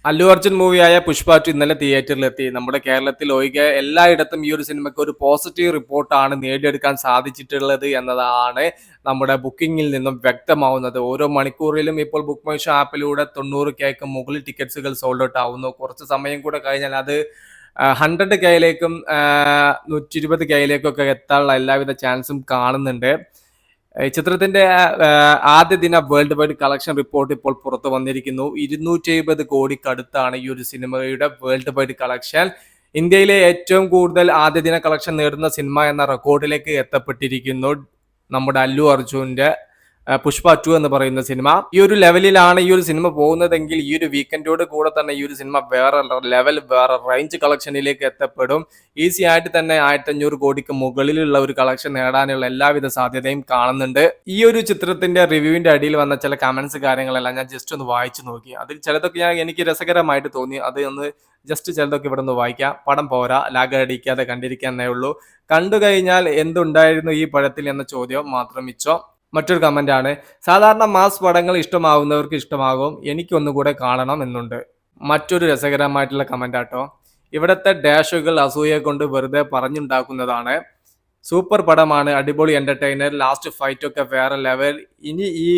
അല്ലു അർജുൻ മൂവിയായ പുഷ്പ 2 ഇന്നലെ തിയേറ്ററിലെത്തി. നമ്മുടെ കേരളത്തിൽ ഒഴികെ എല്ലായിടത്തും ഈ ഒരു സിനിമയ്ക്ക് ഒരു പോസിറ്റീവ് റിപ്പോർട്ടാണ് നേടിയെടുക്കാൻ സാധിച്ചിട്ടുള്ളത് എന്നതാണ് നമ്മുടെ ബുക്കിംഗിൽ നിന്നും വ്യക്തമാവുന്നത്. ഓരോ മണിക്കൂറിലും ഇപ്പോൾ ബുക്ക് മൈ ഷോ ആപ്പിലൂടെ 90Kക്ക് മുകളിൽ ടിക്കറ്റ്സുകൾ സോൾഡ് ഔട്ട് ആവുന്നു. കുറച്ച് സമയം കൂടെ കഴിഞ്ഞാൽ അത് 100Kയിലേക്കും 120Kയിലേക്കും ഒക്കെ എത്താനുള്ള എല്ലാവിധ ചാൻസും കാണുന്നുണ്ട്. ഈ ചിത്രത്തിന്റെ ആദ്യ ദിന വേൾഡ് വൈഡ് കളക്ഷൻ റിപ്പോർട്ട് ഇപ്പോൾ പുറത്തു വന്നിരിക്കുന്നു. 270 കോടിക്കടുത്താണ് ഈ ഒരു സിനിമയുടെ വേൾഡ് വൈഡ് കളക്ഷൻ. ഇന്ത്യയിലെ ഏറ്റവും കൂടുതൽ ആദ്യ ദിന കളക്ഷൻ നേടുന്ന സിനിമ എന്ന റെക്കോർഡിലേക്ക് എത്തപ്പെട്ടിരിക്കുന്നു നമ്മുടെ അല്ലു അർജുന്റെ പുഷ്പ 2 എന്ന് പറയുന്ന സിനിമ. ഈ ഒരു ലെവലിലാണ് ഈ ഒരു സിനിമ പോകുന്നതെങ്കിൽ ഈ ഒരു വീക്കെൻഡോട് കൂടെ തന്നെ ഈ ഒരു സിനിമ വേറെ ലെവൽ, വേറെ റേഞ്ച് കളക്ഷനിലേക്ക് എത്തപ്പെടും. ഈസി ആയിട്ട് തന്നെ 1500 കോടിക്ക് മുകളിലുള്ള ഒരു കളക്ഷൻ നേടാനുള്ള എല്ലാവിധ സാധ്യതയും കാണുന്നുണ്ട്. ഈ ഒരു ചിത്രത്തിന്റെ റിവ്യൂവിന്റെ അടിയിൽ വന്ന ചില കമന്റ്സ് കാര്യങ്ങളെല്ലാം ഞാൻ ജസ്റ്റ് ഒന്ന് വായിച്ചു നോക്കി. അതിൽ ചിലതൊക്കെ എനിക്ക് രസകരമായിട്ട് തോന്നി. അത് ഒന്ന് ജസ്റ്റ് ചിലതൊക്കെ ഇവിടെ നിന്ന് വായിക്കാം. പടം പോരാ, ലാഗ് അടിക്കാതെ കണ്ടിരിക്കാന്നേ ഉള്ളൂ. കണ്ടു കഴിഞ്ഞാൽ എന്തുണ്ടായിരുന്നു ഈ പടത്തിൽ എന്ന ചോദ്യം മാത്രം മിച്ചം. മറ്റൊരു കമന്റ് ആണ്, സാധാരണ മാസ് പടങ്ങൾ ഇഷ്ടമാവുന്നവർക്ക് ഇഷ്ടമാകും, എനിക്കൊന്നുകൂടെ കാണണം എന്നുണ്ട്. മറ്റൊരു രസകരമായിട്ടുള്ള കമന്റ് ആട്ടോ. ഇവിടത്തെ ഡാഷുകൾ അസൂയെ കൊണ്ട് വെറുതെ പറഞ്ഞുണ്ടാക്കുന്നതാണ്. സൂപ്പർ പടമാണ്, അടിപൊളി എന്റർടൈനർ, ലാസ്റ്റ് ഫൈറ്റ് ഒക്കെ വേറെ ലെവൽ. ഇനി ഈ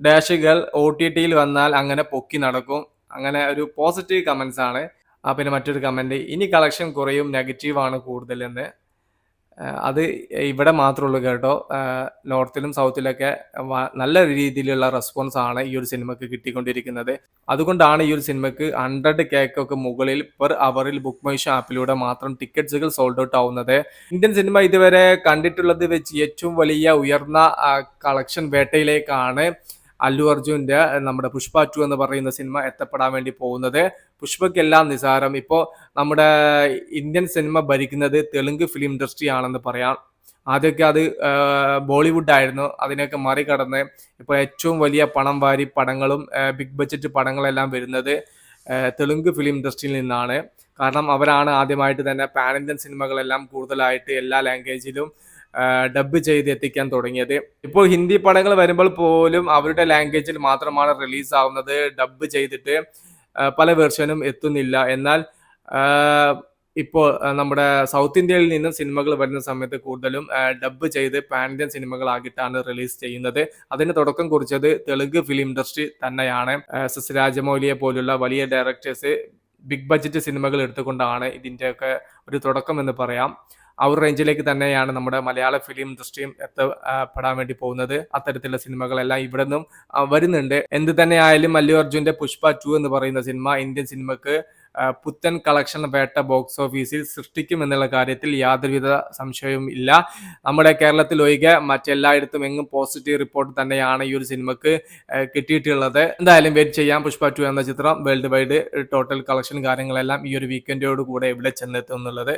ഡാഷുകൾ OTTയിൽ വന്നാൽ അങ്ങനെ പൊക്കി നടക്കും. അങ്ങനെ ഒരു പോസിറ്റീവ് കമന്റ്സ് ആണ്. പിന്നെ മറ്റൊരു കമന്റ്, ഇനി കളക്ഷൻ കുറയും, നെഗറ്റീവാണ് കൂടുതലെന്ന്. അത് ഇവിടെ മാത്രമേ ഉള്ളൂ കേട്ടോ. നോർത്തിലും സൗത്തിലൊക്കെ നല്ല രീതിയിലുള്ള റെസ്പോൺസ് ആണ് ഈ ഒരു സിനിമക്ക് കിട്ടിക്കൊണ്ടിരിക്കുന്നത്. അതുകൊണ്ടാണ് ഈ ഒരു സിനിമക്ക് 100Kക്കൊക്കെ മുകളിൽ പെർ അവറിൽ ബുക്ക് മൈ ഷോ ആപ്പിലൂടെ മാത്രം ടിക്കറ്റ്സുകൾ സോൾഡ് ഔട്ട് ആവുന്നത്. ഇന്ത്യൻ സിനിമ ഇതുവരെ കണ്ടിട്ടുള്ളത് വെച്ച് ഏറ്റവും വലിയ ഉയർന്ന കളക്ഷൻ വേട്ടയിലേക്കാണ് അല്ലു അർജുന്റെ നമ്മുടെ പുഷ്പ 2 എന്ന് പറയുന്ന സിനിമ എത്തപ്പെടാൻ വേണ്ടി പോകുന്നത്. പുഷ്പക്കെല്ലാം നിസാരം. ഇപ്പോൾ നമ്മുടെ ഇന്ത്യൻ സിനിമ ഭരിക്കുന്നത് തെലുങ്ക് ഫിലിം ഇൻഡസ്ട്രി ആണെന്ന് പറയാം. ആദ്യമൊക്കെ അത് ബോളിവുഡ് ആയിരുന്നു. അതിനെയൊക്കെ മറികടന്ന് ഇപ്പോൾ ഏറ്റവും വലിയ പണം വാരി പടങ്ങളും ബിഗ് ബഡ്ജറ്റ് പടങ്ങളെല്ലാം വരുന്നത് തെലുങ്ക് ഫിലിം ഇൻഡസ്ട്രിയിൽ നിന്നാണ്. കാരണം അവരാണ് ആദ്യമായിട്ട് തന്നെ പാൻ ഇന്ത്യൻ സിനിമകളെല്ലാം കൂടുതലായിട്ട് എല്ലാ ലാംഗ്വേജിലും ഡബ് ചെയ്ത് എത്തിക്കാൻ തുടങ്ങിയത്. ഇപ്പോൾ ഹിന്ദി പടങ്ങൾ വരുമ്പോൾ പോലും അവരുടെ ലാംഗ്വേജിൽ മാത്രമാണ് റിലീസ് ആവുന്നത്. ഡബ് ചെയ്തിട്ട് പല വേർഷനും എത്തുന്നില്ല. എന്നാൽ ഇപ്പോൾ നമ്മുടെ സൗത്ത് ഇന്ത്യയിൽ നിന്നും സിനിമകൾ വരുന്ന സമയത്ത് കൂടുതലും ഡബ് ചെയ്ത് പാൻ ഇന്ത്യൻ സിനിമകളാക്കിയിട്ടാണ് റിലീസ് ചെയ്യുന്നത്. അതിന് തുടക്കം കുറിച്ചത് തെലുങ്ക് ഫിലിം ഇൻഡസ്ട്രി തന്നെയാണ്. എസ് രാജമൗലിയെ പോലുള്ള വലിയ ഡയറക്ടേഴ്സ് ബിഗ് ബഡ്ജറ്റ് സിനിമകൾ എടുത്തുകൊണ്ടാണ് ഇതിൻ്റെയൊക്കെ ഒരു തുടക്കം എന്ന് പറയാം. ആ ഒരു റേഞ്ചിലേക്ക് തന്നെയാണ് നമ്മുടെ മലയാള ഫിലിം ഇൻഡസ്ട്രിയും എത്തപ്പെടാൻ വേണ്ടി പോകുന്നത്. അത്തരത്തിലുള്ള സിനിമകളെല്ലാം ഇവിടെ നിന്നും വരുന്നുണ്ട്. എന്ത് തന്നെ ആയാലും അല്ലു അർജുന്റെ പുഷ്പ 2 എന്ന് പറയുന്ന സിനിമ ഇന്ത്യൻ സിനിമക്ക് പുത്തൻ കളക്ഷൻ വേട്ട ബോക്സ് ഓഫീസിൽ സൃഷ്ടിക്കും എന്നുള്ള കാര്യത്തിൽ യാതൊരുവിധ സംശയവും ഇല്ല. നമ്മുടെ കേരളത്തിൽ ഒഴികെ മറ്റെല്ലായിടത്തും എങ്ങും പോസിറ്റീവ് റിപ്പോർട്ട് തന്നെയാണ് ഈ ഒരു സിനിമക്ക് കിട്ടിയിട്ടുള്ളത്. എന്തായാലും വെയിറ്റ് ചെയ്യാം. പുഷ്പ 2 എന്ന ചിത്രം വേൾഡ് വൈഡ് ടോട്ടൽ കളക്ഷൻ കാര്യങ്ങളെല്ലാം ഈ ഒരു വീക്കെൻഡോട് കൂടെ എവിടെ ചെന്നെത്തും എന്നുള്ളത്.